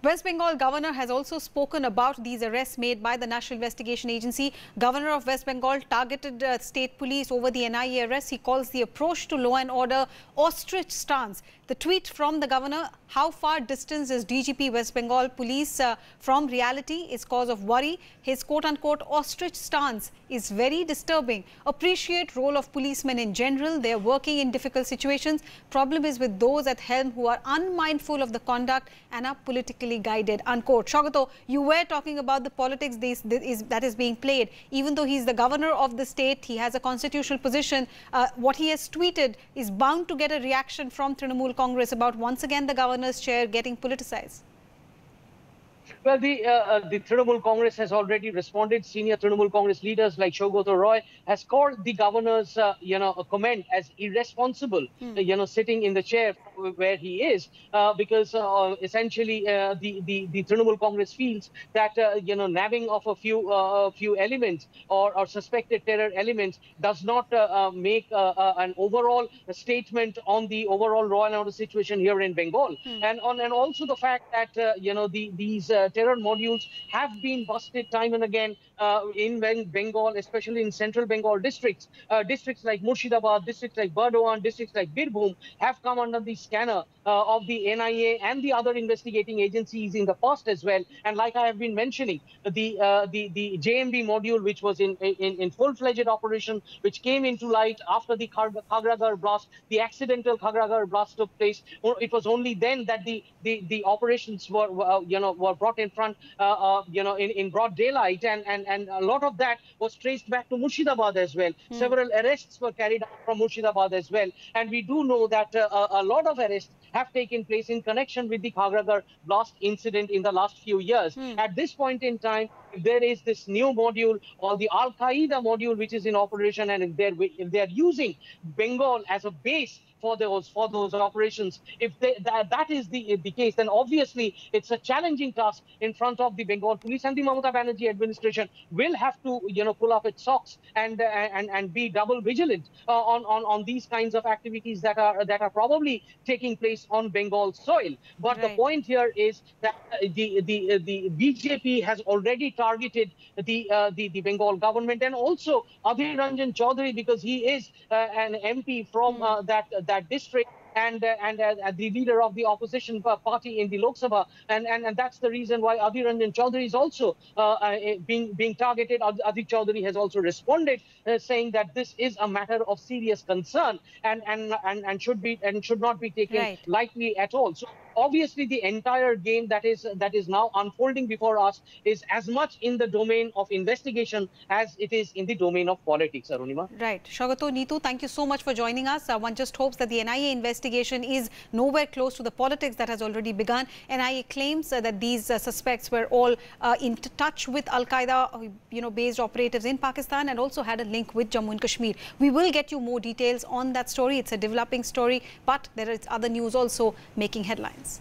West Bengal governor has also spoken about these arrests made by the National Investigation Agency. Governor of West Bengal targeted state police over the NIA arrests. He calls the approach to law and order ostrich stance. The tweet from the governor: how far distance is DGP West Bengal police from reality is cause of worry. His quote-unquote ostrich stance is very disturbing. Appreciate role of policemen in general. They are working in difficult situations. Problem is with those at helm who are unmindful of the conduct and are politically guided, unquote. Shaugato, you were talking about the politics that is being played. Even though he's the governor of the state, he has a constitutional position. What he has tweeted is bound to get a reaction from Trinamool Congress about once again the governor's chair getting politicized. Well, the Trinamool Congress has already responded. Senior Trinamool Congress leaders like Saugata Roy has called the governor's, comment as irresponsible, sitting in the chair where he is, because essentially the Trinamool Congress feels that, nabbing of a few elements or suspected terror elements does not make an overall statement on the overall law and order situation here in Bengal. And also the fact that, these terror modules have been busted time and again in Bengal, especially in central Bengal districts. Districts like Murshidabad, districts like Burdwan, districts like Birbhum have come under the scanner of the NIA and the other investigating agencies in the past as well. And like I have been mentioning, the JMB module, which was in full-fledged operation, which came into light after the Khagragar blast, the accidental Khagragar blast took place. It was only then that the operations were brought in front, in broad daylight, and a lot of that was traced back to Murshidabad as well. Several arrests were carried out from Murshidabad as well, and we do know that a lot of arrests have taken place in connection with the Khagragar blast incident in the last few years. At this point in time, if there is this new module or the Al Qaeda module which is in operation, and if they're using Bengal as a base for those operations, if that is the case, then obviously it's a challenging task in front of the Bengal police, and the Mamata Banerjee administration will have to pull up its socks and be double vigilant on these kinds of activities that are probably taking place on Bengal soil. But the point here is that the BJP has already targeted the Bengal government, and also Adhir Ranjan Chaudhary, because he is an MP from that district, and the leader of the opposition party in the Lok Sabha, and that's the reason why Adhir Ranjan Chaudhary is also being targeted. Adhir Chaudhary has also responded, saying that this is a matter of serious concern and should not be taken lightly at all. So obviously the entire game that is now unfolding before us is as much in the domain of investigation as it is in the domain of politics, Arunima. Right. Shaugato, Neetu, thank you so much for joining us. One just hopes that the NIA investigation is nowhere close to the politics that has already begun. NIA claims that these suspects were all in touch with Al-Qaeda, based operatives in Pakistan, and also had a link with Jammu and Kashmir. We will get you more details on that story. It's a developing story, but there is other news also making headlines.